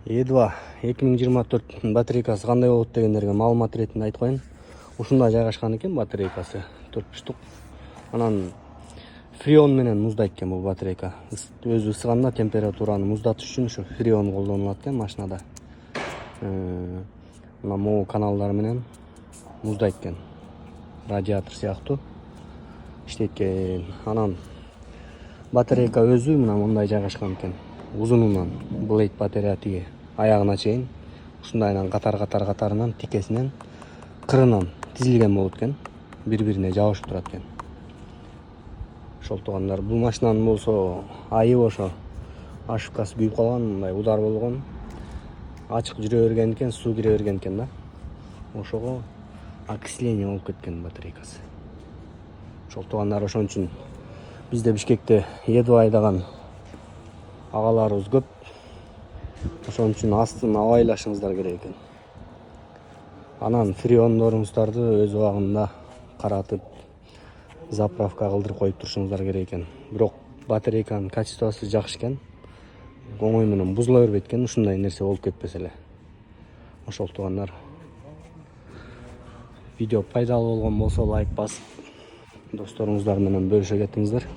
E2 2024 батарейкасы кандай болот дегендерге маалымат иретинде айтып коеюн. Ушунда жайгашкан экен батарейкасы 4 штук. Анан фреон менен муздайт экен бул батарейка. Өзү ысыганда температураны муздатыш үчүн ушу фреон колдонулат экен машинада. Мына могу каналдар менен муздайт экен. Радиатор сыяктуу иштейт экен. Анан батарейка өзү мына мындай жайгашкан экен. Узунунан блейд батарея тиги аягына чейин ушундайынан катарынан тикесинен кырынан тизилген болот экен. Бири-бирине жабышып турат экен. Ошолтугандар бул машинанын болсо айы ошо ошибкасы күйүп калган, мындай удар болгон. Ачык жүрө берген экен, суу кире берген экен да. Ошого окисление болуп кеткен батарейкасы. Ошолтугандар ошон үчүн бизде Бишкекте E2 айдаган агаларыбыз көп. Ошон үчүн астын абайлашыңыздар керек экен. Анан фреондоруңуздарды өз убагында каратып, заправка кылдырып коюп турушуңуздар керек экен. Бирок батарейканын качествосы жакшы экен. Оңой менен бузула бербейт экен, ушундай нерсе болуп кетпесе эле. Ошолтугандар видео пайдалуу болгон болсо лайк басып, досторуңуздар менен бөлүшө кетиңиздер.